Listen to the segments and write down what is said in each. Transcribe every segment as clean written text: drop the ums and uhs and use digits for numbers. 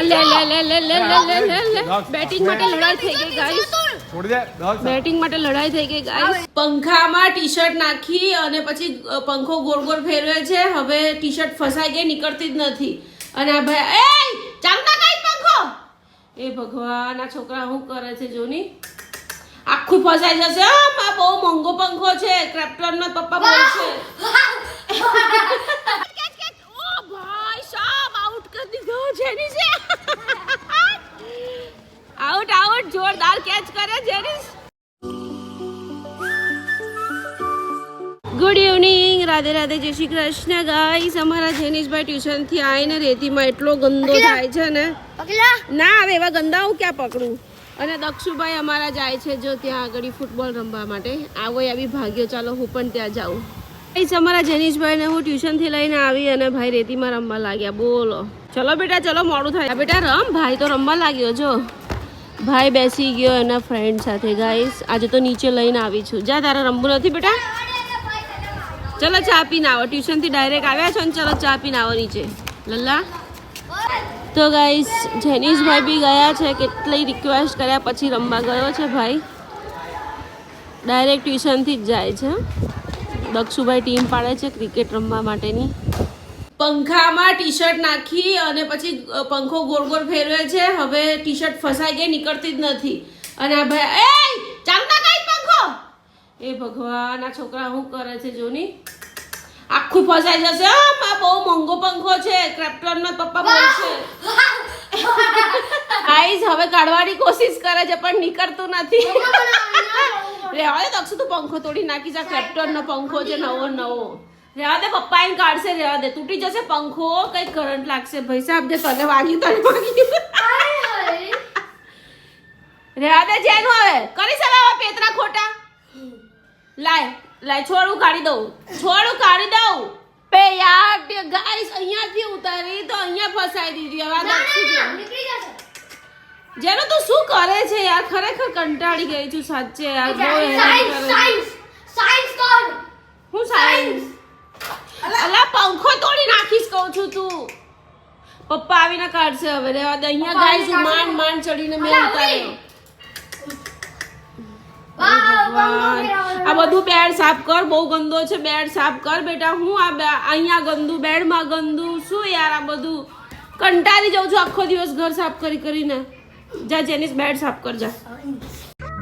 લે લે લે લે લે લે લે લે બેટિંગ માટે લડાઈ થઈ ગઈ ગાઈસ. છોડી દે. બેટિંગ માટે લડાઈ થઈ ગઈ ગાઈસ. પંખામાં ટી-શર્ટ નાખી અને પછી પંખો ગોળ ગોળ ફેરવે છે. હવે ટી-શર્ટ ફસાઈ ગઈ, નીકળતી જ નથી. અને આ ભાઈ એ ચાલુ ના કઈ પંખો. એ ભગવાન, આ છોકરા શું કરે છે જોની. આખું ફસાઈ જશે. આ બહુ મોંઘો પંખો છે. ક્રેપ્ટનનો પપ્પા બોલશે. ઓ ભાઈ સાહેબ, આઉટ કરી દીધો જેની છે. આઉટ આઉટ, જોરદાર કેચ કરે જેનિસ. ગુડ ઇવનિંગ, રાધે રાધે, જય શ્રી કૃષ્ણ ગાઈસ. અમારા જેનિશભાઈ ટ્યુશન થી આવીને રેતીમાં એટલો ગંદો થાય છે ને. ના હવે એવા ગંદા હું ક્યાં પકડું. અને દક્ષુભાઈ અમારા જાય છે જો ત્યાં આગળ ફૂટબોલ રમવા માટે. આવો આવી ભાગ્યો, ચાલો હું પણ ત્યાં જાઉં. ગાઈસ અમારા જેનિશભાઈને હું ટ્યુશનથી લઈને આવી અને ભાઈ રેતીમાં રમવા લાગ્યા. બોલો, ચલો બેટા ચલો, મોડું થાય. બેટા રમ. ભાઈ તો રમવા લાગ્યો જો. ભાઈ બેસી ગયો એના ફ્રેન્ડ સાથે. ગાઈસ આજે તો નીચે લઈને આવી છું. જા, તારે રમવું નથી બેટા? ચલો ચા પીને આવો. ટ્યુશનથી ડાયરેક્ટ આવ્યા છો ને, ચલો ચા પીને આવો નીચે. લલ્લા તો ગાઈસ જેનિશભાઈ બી ગયા છે. કેટલી રિક્વેસ્ટ કર્યા પછી રમવા ગયો છે ભાઈ. ડાયરેક્ટ ટ્યુશનથી જ જાય છે. દક્ષુભાઈ ટીમ પાડે છે ક્રિકેટ રમવા માટેની. પંખામાં ટી-શર્ટ નાખી અને પછી પંખો ગોળ ગોળ ફેરવે છે. હવે ટી-શર્ટ ફસાઈ ગઈ, નીકળતી જ નથી. અને આ ભાઈ એ ચાલુ ના કઈ પંખો. એ ભગવાન, આ છોકરા શું કરે છે જોની. આખું ફસાઈ જશે. આ બહુ મોંઘો પંખો છે. ક્રેપ્ટનનો પપ્પા બોલશે. ગાઈસ હવે કાઢવાની કોશિશ કરે છે પણ નીકળતું નથી. રેવા દે દક્ષુ, તું પંખો તોડી નાખી જા. ક્રેપ્ટનનો પંખો છે નવો નવો. રેવા દે, પપ્પા એને કાઢશે. રેવા દે, તૂટી જશે પંખો. કઈ કરંટ લાગશે ભાઈ સાહેબ. જે તને વાગ્યું તને વાગ્યું. રેવા દે જેનું. હવે કરીશ હવે પેતરા ખોટા. લાય લાય, છોડું કાઢી દઉં. છોડું કાઢી દઉં. બે યાર ગાઈસ, અહીંયાથી ઉતારી તો અહીંયા ફસાઈ દીધી. હવે દક્ષુ જેનો તું શું કરે છે યાર. ખરેખર કંટાળી ગઈ છું સાચે યાર. બહુ હેરાન કરે. હું સાયન્સ? અલા પંખો તોડી નાખીશ કહું છું તું. પપ્પા આવીને કાઢશે હવે. રેવા દે. અહીંયા ગાઈસ માંડ માંડ ચડીને મેં ઉતાર્યો. આ બધું બેડ સાફ કર. બહુ ગંદો છે. બેડ સાફ કર બેટા. હું આ અહીંયા ગંદુ, બેડમાં ગંદુ. શું યાર આ બધું. કંટાળી જાઉં છું આખો દિવસ ઘર સાફ કરી કરીને. જા જેનિસ, બેડ સાફ કર જા.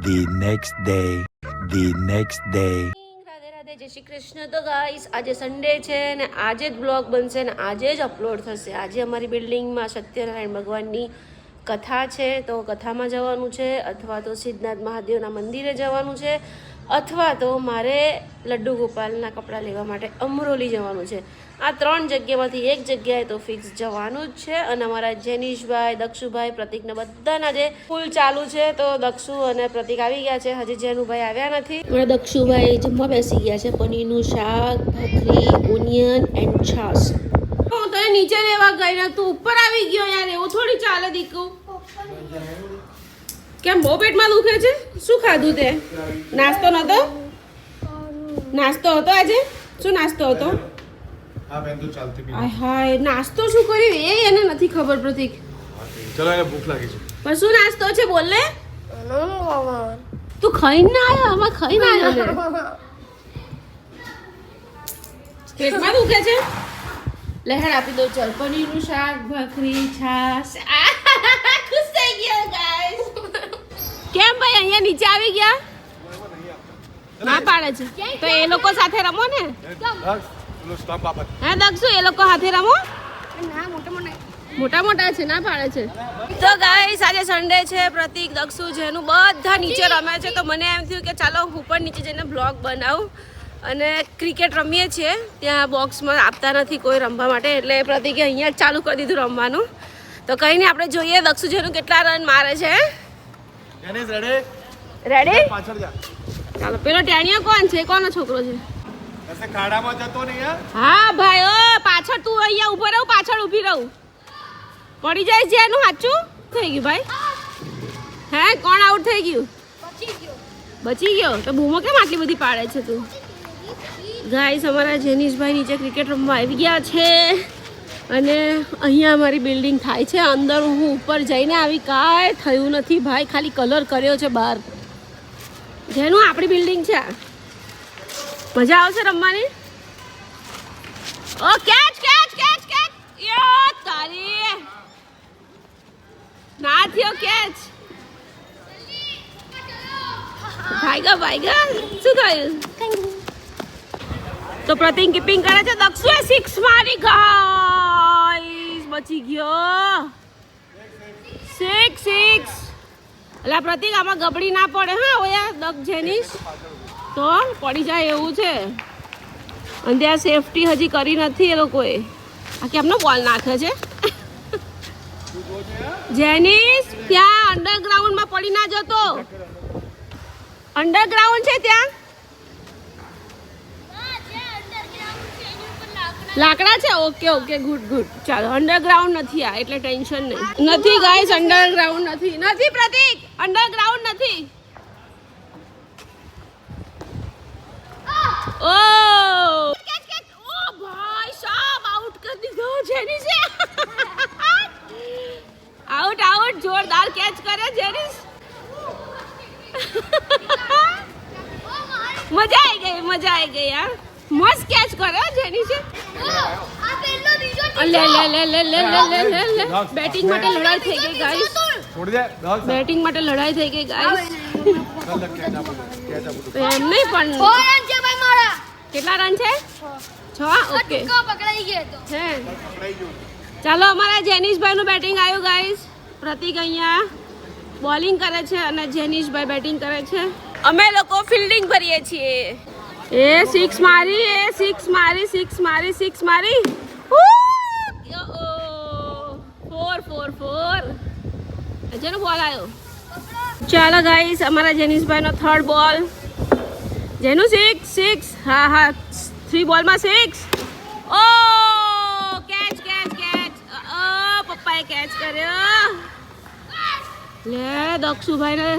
The next day. Radhe Radhe, જય શ્રી કૃષ્ણ. તો ગાઈસ આજે સન્ડે છે ને આજે જ બ્લોગ બનશે ને આજે જ અપલોડ થશે. આજે અમારી બિલ્ડિંગમાં સત્યનારાયણ ભગવાનની કથા છે. તો કથામાં જવાનું છે, અથવા તો સિદ્ધનાથ મહાદેવના મંદિરે જવાનું છે, અથવા તો મારે લડ્ડુ ગોપાલના કપડાં લેવા માટે અમરોલી જવાનું છે. આ ત્રણ જગ્યામાંથી એક જગ્યાએ તો ફિક્સ જવાનું જ છે. અને અમારા જેનિશભાઈ, દક્ષુભાઈ, પ્રતિકને બધાના જે ફૂલ ચાલુ છે. તો દક્ષુ અને પ્રતિક આવી ગયા છે. હજી જેનુભાઈ આવ્યા નથી. મારા દક્ષુભાઈ જમવા બેસી ગયા છે. પનીરનું શાક, ભાખરી, ઓનિયન એન્ડ છાશ. હું તો નીચે લેવા ગઈ ને તું ઉપર આવી ગયો યાર. એવું થોડી ચાલે દીકુ. કેમ બહુ પેટમાં દુખે છે? શું ખાધું તે? નાસ્તો નતો? નાસ્તો હતો આજે? શું નાસ્તો હતો? હાય, નાસ્તો શું કર્યું એ એને નથી ખબર પ્રતિક. ચલો, એને ભૂખ લાગી છે. પણ શું નાસ્તો છે બોલ ને. તું ખાઈને ના આવ્યો? આમાં ખાઈને આવ્યો ને. પેટમાં દુખે છે? લહેર આપી દો. ચાલ, પનીરનું શાક, ભાખરી, છાશ. ખુશ થઈ ગયો ગાઈસ. કેમ ભાઈ અહીંયા નીચે આવી ગયા? ના પાડે છે તો એ લોકો સાથે રમો ને. હા દક્ષુ, એ લોકો સાથે રમો. મોટા મોટા છે, ના પાડે છે. તો ગાઈસ આજે સન્ડે છે. પ્રતિક, દક્ષુ, જેનું બધા નીચે રમે છે. તો મને એમ થયું કે ચાલો હું પણ નીચે જઈને બ્લોગ બનાવું. અને ક્રિકેટ રમીએ છીએ ત્યાં બોક્સમાં આપતા નથી કોઈ રમવા માટે. એટલે પ્રતિકે અહીંયા જ ચાલુ કરી દીધું રમવાનું. તો કંઈ નહીં, આપણે જોઈએ દક્ષુ જેનું કેટલા રન મારે છે. રેડી? ચાલો, પેલો ટેણિયો કોણ છે? કોનો છોકરો છે? ખાડામાં જતો નહીં. હા ભાઈ, ઓ પાછળ તું અહીંયા ઉભો રહું, પાછળ ઊભી રહું. પડી જાય છે એનું. સાચું થઈ ગયું ભાઈ. હે, કોણ આઉટ થઈ ગયું? બચી ગયો. તો બૂમો કેમ આટલી બધી પાડે છે તું? ગાઈસ અમારા જેનિશભાઈ નીચે ક્રિકેટ રમવા આવી ગયા છે. અને અહીંયા અમારી બિલ્ડિંગ થાય છે અંદર હું ઉપર જઈને આવી કાંઈ થયું નથી ભાઈ ખાલી કલર કર્યો છે બહાર જેનું આપણી બિલ્ડિંગ છે આ. મજા આવશે રમવાની ઓ કેચ કેચ કેચ કેચ યો તારી ના થયો કેચ ભાઈગા શું થયું તો પ્રતિક કીપિંગ કરે છે દક્ષુએ 6 મારી ગાઈસ બચી ગયો 6 એટલે પ્રતિક આમાં ગબડી ના પડે હા ઓયા દક્ષ જેનીશ તો પડી જાય એવું છે અને ત્યાં સેફટી હજી કરી નથી એ લોકોએ આ કેમનો બોલ નાખે છે જેનીશ ત્યાં અંડરગ્રાઉન્ડમાં પડી ના જતો અંડરગ્રાઉન્ડ છે ત્યાં લાકડા છે ઓકે ઓકે ગુડ ચાલો અંડરગ્રાઉન્ડ નથી આ એટલે ટેન્શન નહીં નથી ગાઈસ અંડરગ્રાઉન્ડ નથી પ્રતિક અંડરગ્રાઉન્ડ નથી ઓ ભાઈ સાહેબ આઉટ કરી દીધો જેનીસ આઉટ જોરદાર કેચ કરે જેનીસ મજા આવી ગઈ યાર મસ્ત કેચ કર્યો જેનીસ લે બેટિંગ માટે લડાઈ થઈ ગઈ ગાઈસ છોડી દે દસ બેટિંગ માટે લડાઈ થઈ ગઈ ગાઈસ એમ નહીં પણ કેટલા રન છે 6 ઓકે હે ચાલો અમારા જેનીશભાઈ નું બેટિંગ આવ્યું ગાઈસ પ્રતિક અહીંયા બોલિંગ કરે છે અને જેનીશભાઈ બેટિંગ કરે છે અમે લોકો ફિલ્ડિંગ ભરીએ છીએ એ 6 મારી 6 મારી 4 જેનો બોલ આવ્યો ચાલો ગાઈસ અમારા જેનીશભાઈ નો થર્ડ બોલ જેનું 6 હા 3 બોલમાં 6 ઓ કેચ પપ્પાએ કેચ કર્યો લે દક્ષુભાઈ ને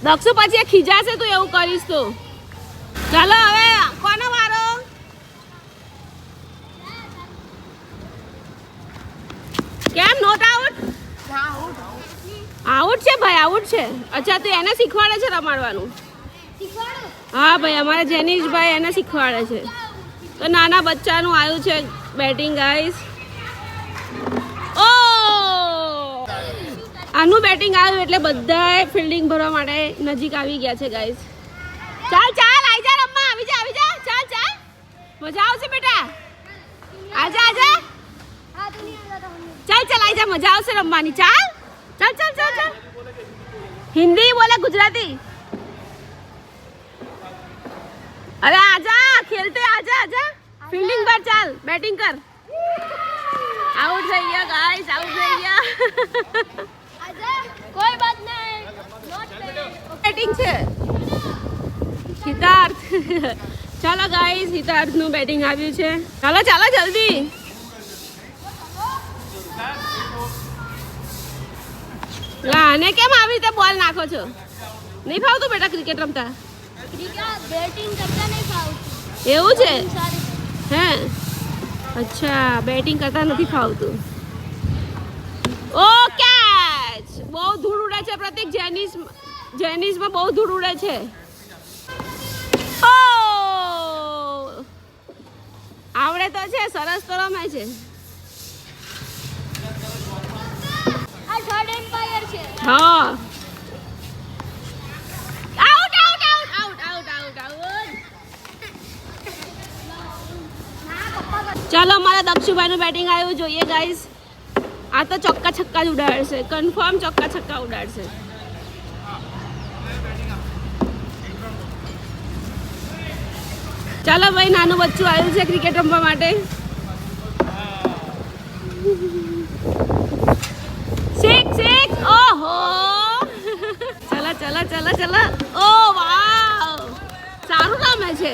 દક્ષુ પછી ખીજાશે તું એવું કરીશ તો ચાલો હવે કોનો વારો કેમ નોટ આઉટ છે ભાઈ આઉટ છે અચ્છા તું એને શીખવાડે છે રમાડવાનું હા ભાઈ અમારા જેનીશભાઈ એને શીખવાડે છે તો નાના બચ્ચાનું આવ્યું છે બેટિંગ ગાઈસ ઓ આનું બેટિંગ આવ્યું એટલે બધાએ ફિલ્ડિંગ ભરવા માટે નજીક આવી ગયા છે ગાઈસ ચાલ આવી જા રમવા આવી જા ચાલ મજા આવશે બેટા આજા ચાલ આવી જા મજા આવશે રમવાની ચાલ हिंदी बोले गुजराती अरे आजा खेलते आजा फील्डिंग पर चल बैटिंग कर आउट થઈ ગયા ગાઈસ આઉટ થઈ ગયા આજા કોઈ બાત નહીં નોટ બેટિંગ છે સિદ્ધાર્થ ચાલો ગાઈસ સિદ્ધાર્થ નું બેટિંગ આવ્યું છે ચાલો જલ્દી લાને કેમ આવી રીતે બોલ નાખો છો નહીં ફાવતું બેટા ક્રિકેટ રમતા બેટિંગ કરતા નહીં ફાવતું એવું છે હે અચ્છા બેટિંગ કરતા નથી ફાવતું ઓ કેચ બહુ ધૂળ ઉડે છે પ્રતિક જેનીસમાં બહુ ધૂળ ઉડે છે ઓ આવડે તો છે સરસ તો રમે છે થર્ડ એમ્પાયર છે હા આઉટ ચાલો અમારા દક્ષુભાઈ નું બેટિંગ આવ્યું જોઈએ ગાઈસ આ તો ચોક્કા છક્કા જ ઉડાડશે કન્ફર્મ ચોક્કા છક્કા ઉડાડશે ચાલો ભાઈ નાનું બચ્ચું આવ્યું છે ક્રિકેટ રમવા માટે સિક્સ ઓહો ચલો ઓ વાવ સારું રમે છે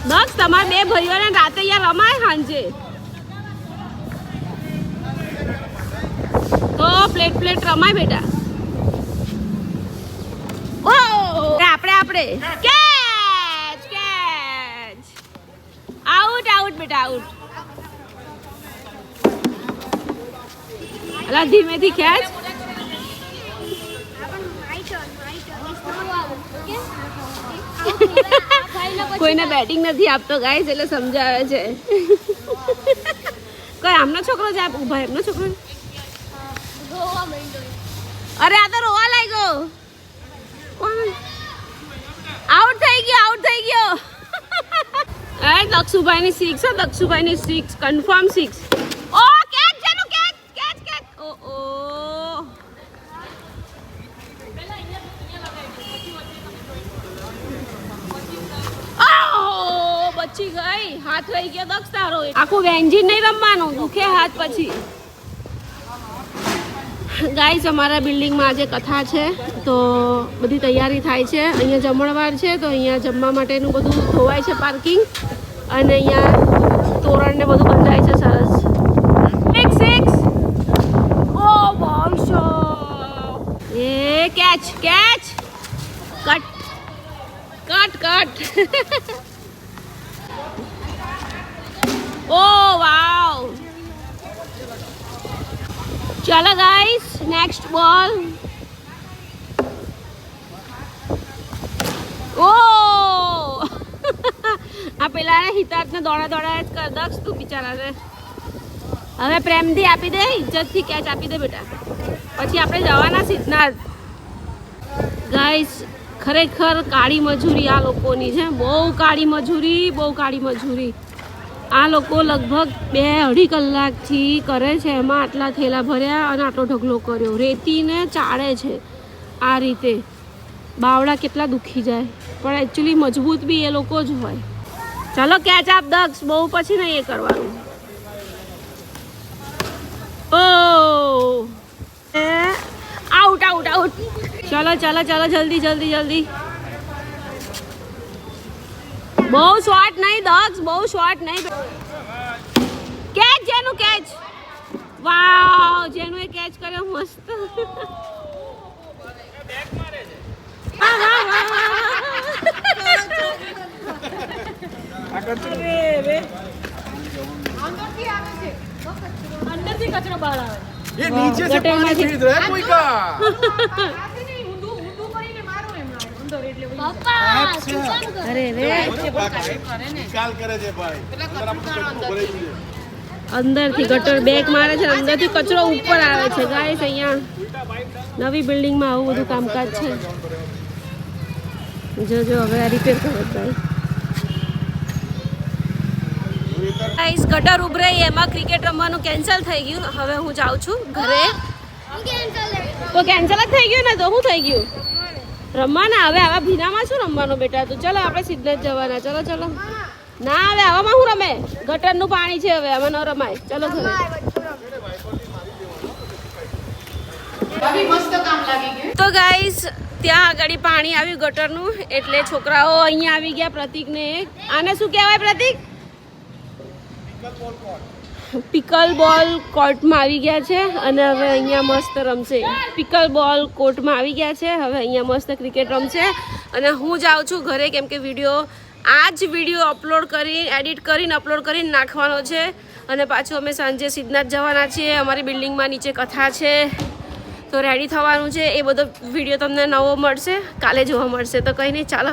દક્ષ તમારા બે ભાઈઓને રાતે અહીંયા રમાય સાંજે તો પ્લેટ રમાય બેટા ઓ આપણે કેચ આઉટ બેટા આઉટ. અલા ધીમેથી ખેંચ. કોઈને બેટિંગ નથી આપતો ગાઈસ એટલે સમજાવે છે. કોઈ આમનો છોકરો છે ઉભા એમનો છોકરો. અરે આ તો રોવા લાગ્યો. કોણ આઉટ થઈ ગયો એ દક્ષુભાઈની 6 છે દક્ષુભાઈની 6 કન્ફર્મ 6. ઓ કેચ જેનું કેચ ઓ ઓ બચી ગઈ. હાથ રહી ગયો દક્ષ તારો. આખું વેન્જીન નહીં રમવાનું દુખે હાથ પછી. ગાઈસ અમારા બિલ્ડિંગમાં આજે કથા છે તો બધી તૈયારી થાય છે. અહીંયા જમણવાર છે તો અહીંયા જમવા માટેનું બધું ધોવાય છે પાર્કિંગ અને અહીંયા તોરણ ને બધું બંધાય છે સરસ. 6 ઓ બોલ્શો એ કેચ કટ ઓ વાવ. चलो गाइस नेक्स्ट बॉल. ओ આ પેલા હિતાર્થને દોડા જ કર દક્ષ તું બિચારાને. હવે પ્રેમથી આપી દે ઇજ્જતથી કેચ આપી દે બેટા પછી આપણે જવાના સિદ્ધનાથ. ગાઈસ ખરેખર કાળી મજૂરી આ લોકોની છે. બહુ કાળી મજૂરી. આ લોકો લગભગ 2-2.5 કલાકથી કરે છે. એમાં આટલા થેલા ભર્યા અને આટલો ઢગલો કર્યો. રેતીને ચાળે છે આ રીતે. બાવડા કેટલા દુખી જાય પણ એકચ્યુઅલી મજબૂત બી એ લોકો જ હોય. ચાલો કેચ આપ દક્ષ બહુ પછી નહીં એ કરવાનું. ઓ આઉટ. ચલો જલ્દી. બહુ શોર્ટ નહીં દક્ષ બહુ શોર્ટ નહીં. કેચ જેનું કેચ. વાવ જેનું એ કેચ કર્યો મસ્ત. અંદરથી કચરો બહાર આવે. ये नीचे से पानी खरीद रहा है कोई का અરે રે निकाल करे जे भाई अगर हम कचरो भरे ही અંદરથી ગટર બેક મારે છે અંદરથી કચરો ઉપર આવે છે. ગાઈસ અહીંયા નવી બિલ્ડિંગમાં આવું બધું કામકાજ છે. જો હવે આ રિપેર કરે ગાઈસ. ગટર ઉભરાઈ એમાં ક્રિકેટ રમવાનું કેન્સલ થઈ ગયું. હવે હું જાઉં છું ઘરે. તો કેન્સલ જ થઈ ગયું ને તો શું થઈ ગયું રમવાના. હવે આવા ભીનામાં શું રમવાનું બેટા. તો ચલો આપણે સિદ્ધનાથ જવાના. ચલો ના હવે આવામાં શું રમે. ગટરનું પાણી છે હવે આમાં ન રમાય. ચલો ઘરે. તો ગાઈસ ત્યાં આગળ પાણી આવ્યું ગટરનું એટલે છોકરાઓ અહીંયા આવી ગયા. પ્રતિકને આને શું કહેવાય પ્રતિક. પિકલ બોલ કોર્ટમાં આવી ગયા છે અને હવે અહીંયા મસ્ત રમશે. પિકલ બોલ કોર્ટમાં આવી ગયા છે. હવે અહીંયા મસ્ત ક્રિકેટ રમશે અને હું જાઉં છું ઘરે કેમ કે આ જ વિડીયો એડિટ કરીને અપલોડ કરીને નાખવાનો છે. અને પાછું અમે સાંજે સિદ્ધનાથ જવાના છીએ. અમારી બિલ્ડિંગમાં નીચે કથા છે તો રેડી થવાનું છે. એ બધો વિડીયો તમને નવો મળશે કાલે જોવા મળશે. તો કંઈ નહીં ચાલો.